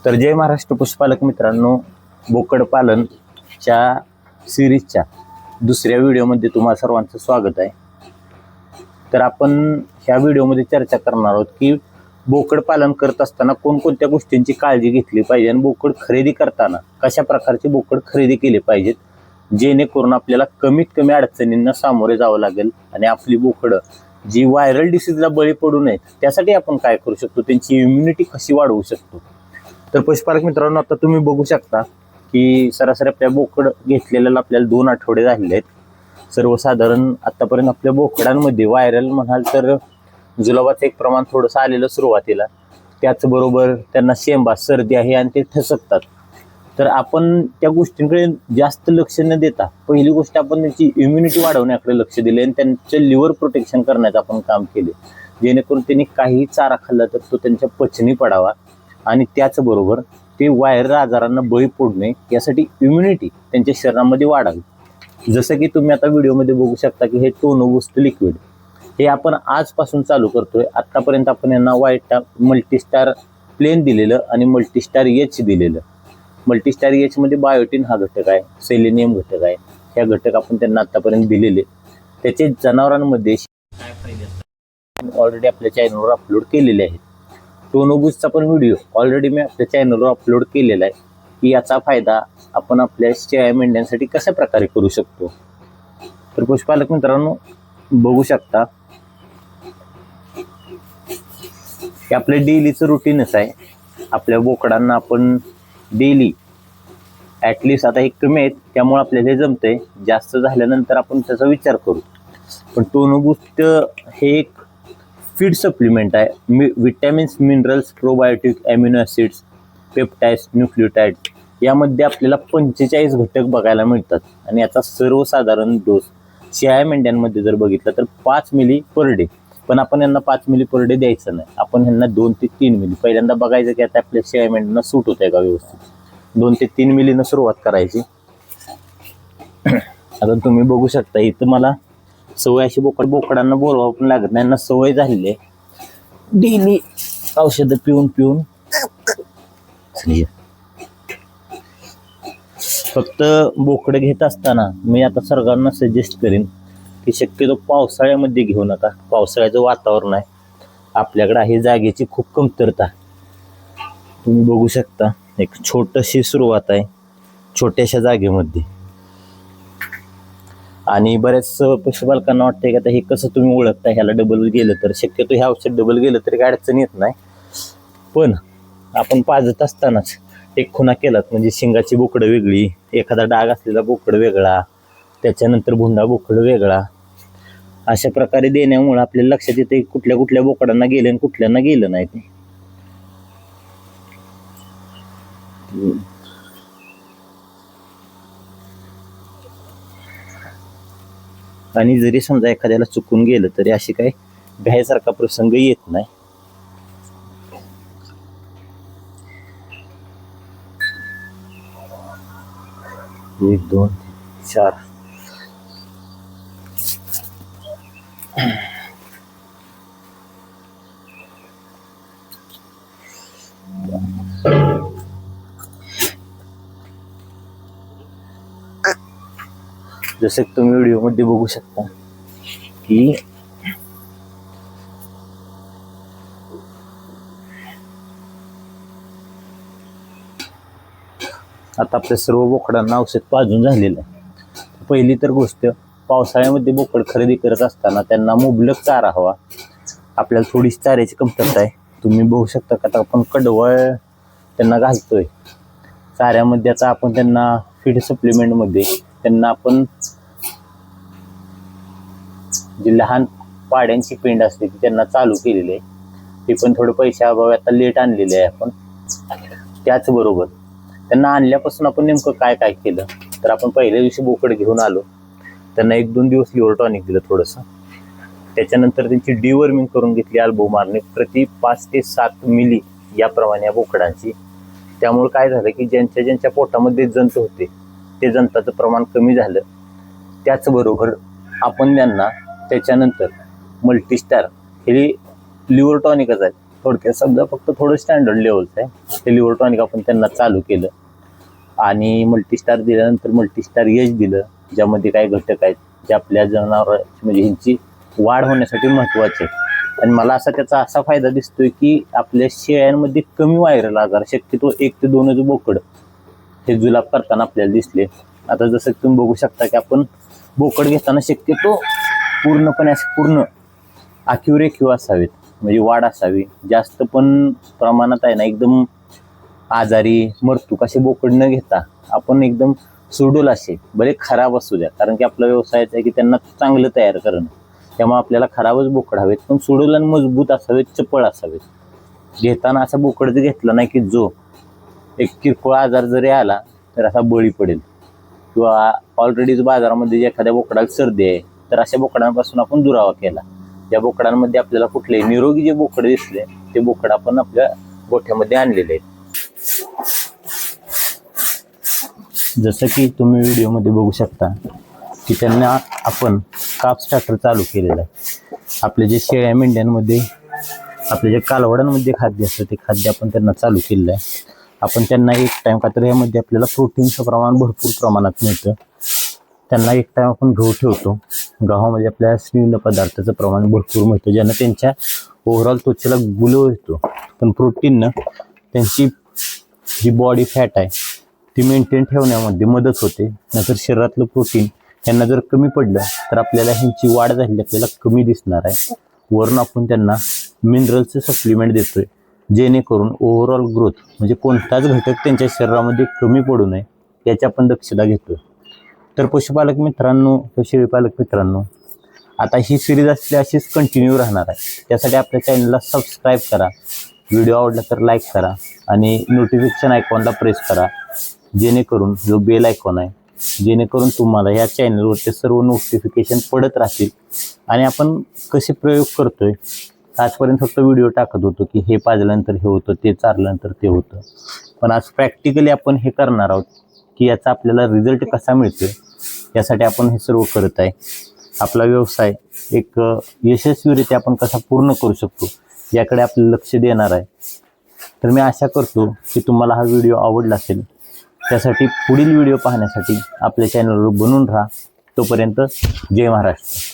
तर जय महाराष्ट्र पशुपालक मित्रांनो, बोकड पालनच्या सिरीजच्या दुसऱ्या व्हिडिओमध्ये तुम्हा सर्वांचं स्वागत आहे. तर आपण ह्या व्हिडिओमध्ये चर्चा करणार आहोत की बोकड पालन करत असताना कोणकोणत्या गोष्टींची काळजी घेतली पाहिजे आणि बोकड खरेदी करताना कशा प्रकारचे बोकड खरेदी केले पाहिजेत, जेणेकरून आपल्याला कमीत कमी अडचणींना सामोरे जावं लागेल आणि आपली बोकडं जी व्हायरल डिसीजला बळी पडू नयेत त्यासाठी आपण काय करू शकतो, त्यांची इम्युनिटी कशी वाढवू शकतो. तर पशुपालक मित्रांनो, आता तुम्ही बघू शकता की सरासरी आपल्या बोकड घेतलेल्याला आपल्याला 2 आठवडे झालेले आहेत. सर्वसाधारण आतापर्यंत आपल्या बोकडांमध्ये व्हायरल म्हणाल तर जुलाबाचं एक प्रमाण थोडंसं आलेलं सुरुवातीला, त्याचबरोबर त्यांना शेंबा सर्दी आहे आणि ते ठसकतात. तर आपण त्या गोष्टींकडे जास्त लक्ष न देता पहिली गोष्ट आपण त्यांची इम्युनिटी वाढवण्याकडे लक्ष दिले आणि त्यांचं लिव्हर प्रोटेक्शन करण्याचं आपण काम केले, जेणेकरून त्यांनी काही चारा खाल्ला तर तो त्यांच्या पचनी पडावा आणि त्याचबरोबर ते व्हायरल आजारांना बळी पडू नये यासाठी इम्युनिटी त्यांच्या शरीरामध्ये वाढावी. जसं की तुम्ही आता व्हिडिओमध्ये बघू शकता की हे टोनो बूस्ट लिक्विड हे आपण आजपासून चालू करतोय. आत्तापर्यंत आपण यांना मल्टीस्टार प्लेन दिलेलं आणि मल्टीस्टार एच दिलेलं. मल्टीस्टार एच मध्ये बायोटिन हा घटक आहे, सेलेनियम घटक आहे. ह्या घटक आपण त्यांना आत्तापर्यंत दिलेले. त्याचे जनावरांमध्ये काय फायदे ऑलरेडी आपल्या चॅनलवर अपलोड केलेले आहेत. टोनोबूसचा पण व्हिडिओ ऑलरेडी मी आपल्या चॅनलवर अपलोड केलेला आहे की याचा फायदा आपण आपल्या शेळ्या मेंढ्यांसाठी कशा प्रकारे करू शकतो. तर पशुपालक मित्रांनो बघू शकता की आपल्या डेलीचं रुटीनच आहे. आपल्या बोकडांना आपण डेली ॲटलिस्ट आता हे कमी आहेत त्यामुळे आपल्याला हे जमतंय, जास्त झाल्यानंतर आपण त्याचा विचार करू. पण टोनोबूस्ट हे एक फीड सप्लिमेंट आहे. Vitamins, minerals, probiotic, amino acids, peptides, nucleotide यामध्ये आपल्याला 45 घटक बघायला मिळतात आणि याचा सर्वसाधारण डोस शेळ्या मेंढ्यांमध्ये जर बघितलं तर 5 मिली पर डे. पण आपण यांना 5 मिली पर डे द्यायचं नाही, आपण यांना 2 ते 3 मिली पहिल्यांदा बघायचं की आता आपल्या शेळ्या मेंढ्यांना सूट होत आहे का व्यवस्थित. 2 ते 3 मिलीनं सुरुवात करायची. आता तुम्ही बघू शकता इथं मला सवय अशी बोकडांना बोलवावं पण लागत नाही, यांना सवय झालेली आहे डेली औषधं पिऊन पिऊन. फक्त बोकडं घेत असताना मी आता सर्वांना सजेस्ट करेन की शक्यतो पावसाळ्यामध्ये घेऊ नका. पावसाळ्याचं वातावरण आहे, आपल्याकडे आहे जागेची खूप कमतरता. तुम्ही बघू शकता एक छोटीशी सुरुवात आहे छोट्याशा जागेमध्ये. आणि बऱ्याच पशुपालकांना वाटतंय की आता हे कसं तुम्ही ओळखता, ह्याला डबल गेलं तर. शक्यतो हे औषध डबल गेलं तरी काय अडचण येत नाही, पण आपण पाजत असतानाच एक खुणा केलात म्हणजे शिंगाची बोकडं वेगळी, एखादा डाग असलेला बोकड वेगळा, त्याच्यानंतर भुंडा बोकड वेगळा, अशा प्रकारे देण्यामुळे आपल्याला लक्षात येते कुठल्या कुठल्या बोकडांना गेले आणि कुठल्यांना गेलं नाही ते. आणि जरी समजा एखाद्याला चुकून गेलं तरी अशी काही भ्यायसारखा प्रसंग येत नाही. एक, दोन, 4 जसे तुम्ही व्हिडिओमध्ये बघू शकता की आता आपल्या सर्व बोकडांना औषध पाजून झालेलं आहे. पहिली तर गोष्ट, पावसाळ्यामध्ये बोकड खरेदी करत असताना त्यांना मुबलक चारा हवा. आपल्याला थोडीशी चाऱ्याची कमतरता आहे. तुम्ही बघू शकता का आता आपण कडवळ त्यांना घालतोय चाऱ्यामध्ये. आता आपण त्यांना फीड सप्लिमेंटमध्ये त्यांना आपण जी लहान पाड्यांची पेंड असते ती त्यांना चालू केलेली आहे. ती पण थोडं पैशा अभावी आता लेट आणलेली आहे आपण. त्याचबरोबर त्यांना आणल्यापासून आपण नेमकं काय काय केलं तर आपण पहिल्या दिवशी बोकड घेऊन आलो, त्यांना 1-2 दिवस लिव्हर टॉनिक दिलं थोडंसं. त्याच्यानंतर त्यांची डिवर्मिंग करून घेतली अल्बोमारने प्रति 5 ते 7 मिली याप्रमाणे या बोकडांची. त्यामुळे काय झालं की ज्यांच्या पोटामध्ये जंत होते ते जंताचं प्रमाण कमी झालं. त्याचबरोबर आपण त्यांना त्याच्यानंतर मल्टीस्टार हे लिव्हर टॉनिकच आहे, थोडक्यात समजा फक्त थोडं स्टँडर्ड लेवलचं आहे. ते लिव्हर टॉनिक आपण त्यांना चालू केलं आणि मल्टीस्टार दिल्यानंतर मल्टीस्टार यश दिलं, ज्यामध्ये काही घटक आहेत जे आपल्या जनावर म्हणजे ह्यांची वाढ होण्यासाठी महत्त्वाचे आहेत. आणि मला त्याचा असा फायदा दिसतोय की आपल्या शेळ्यांमध्ये कमी व्हायरल आजार, शक्यतो 1 ते 2च बोकड हे जुलाब करताना आपल्याला दिसले. आता जसं की तुम्ही बघू शकता की आपण बोकड घेताना शक्यतो पूर्णपणे असे पूर्ण आखीव असावेत, म्हणजे वाढ असावी. जास्त पण प्रमाणात आहे ना एकदम आजारी मरतूक असे बोकड न घेता आपण एकदम सुडोल असे भले खराब असू द्या, कारण की आपला व्यवसायच आहे की त्यांना चांगलं तयार करणं. त्यामुळे आपल्याला खराबच बोकड हवेत, पण सुडोल आणि मजबूत असावेत, चपळ असावेत. घेताना असा बोकड जर घेतला नाही की जो एक किरकोळ आजार जरी आला तर असा बळी पडेल, किंवा ऑलरेडीच बाजारामध्ये एखाद्या बोकडाला सर्दी आहे तर अशा बोकडांपासून आपण दुरावा केला. ज्या बोकडांमध्ये आपल्याला कुठले निरोगी जे बोकड दिसले ते बोकड आपण आपल्या गोठ्यामध्ये आणलेले आहेत. जसं की तुम्ही व्हिडिओमध्ये बघू शकता की त्यांना आपण काप स्टार्टर चालू केलेलं आहे. आपले जे शेळ्या मेंढ्यांमध्ये आपल्या जे कालवडांमध्ये खाद्य असतं ते खाद्य आपण त्यांना चालू केलेलं आहे. आपण त्यांना एक टाइम, का तर यामध्ये आपल्याला प्रोटीनचं प्रमाण भरपूर प्रमाणात मिळतं. त्यांना एक टाइम आपण गहू ठेवतो. गव्हामध्ये आपल्याला स्निग्ध पदार्थाचं प्रमाण भरपूर मिळतं, ज्यानं त्यांच्या ओव्हरऑल त्वचेला ग्लो येतो. पण प्रोटीननं त्यांची जी बॉडी फॅट आहे ती मेंटेन ठेवण्यामध्ये मदत होते. नाहीतर शरीरातलं प्रोटीन त्यांना जर कमी पडलं तर आपल्याला ह्यांची वाढ झालेली आपल्याला कमी दिसणार आहे. वरून आपण त्यांना मिनरलचं सप्लिमेंट देतोय, जेणेकरून ओव्हरऑल ग्रोथ म्हणजे कोणताच घटक त्यांच्या शरीरामध्ये कमी पडू नये याची आपण दक्षता घेतोय. तर पशुपालक मित्रांनो, शेळीपालक मित्रांनो, आता ही सिरीज अशीच कंटिन्यू राहणार आहे. त्यासाठी आपल्या चॅनलला सबस्क्राईब करा, व्हिडिओ आवडला तर लाईक करा आणि नोटिफिकेशन आयकॉनला प्रेस करा, जेणेकरून जो बेल आयकॉन आहे जेणेकरून तुम्हाला या चॅनलवरचे सर्व नोटिफिकेशन पडत राहतील. आणि आपण कसे प्रयोग करतोय, आजपर्यंत फक्त व्हिडिओ टाकत होतो की हे पाजल्यानंतर हे होतं, ते चारल्यानंतर ते होतं, पण आज प्रॅक्टिकली आपण हे करणार आहोत की याचा आपल्याला रिझल्ट कसा मिळतो. यासाठी आपण हे सर्व करत आहे. आपला व्यवसाय एक यशस्वीरित्या आपण कसा पूर्ण करू शकतो याकडे आपलं लक्ष देणार आहे. तर मी आशा करतो की तुम्हाला हा व्हिडिओ आवडला असेल. त्यासाठी पुढील व्हिडिओ पाहण्यासाठी आपल्या चॅनलवर बनून राहा. तोपर्यंत जय महाराष्ट्र.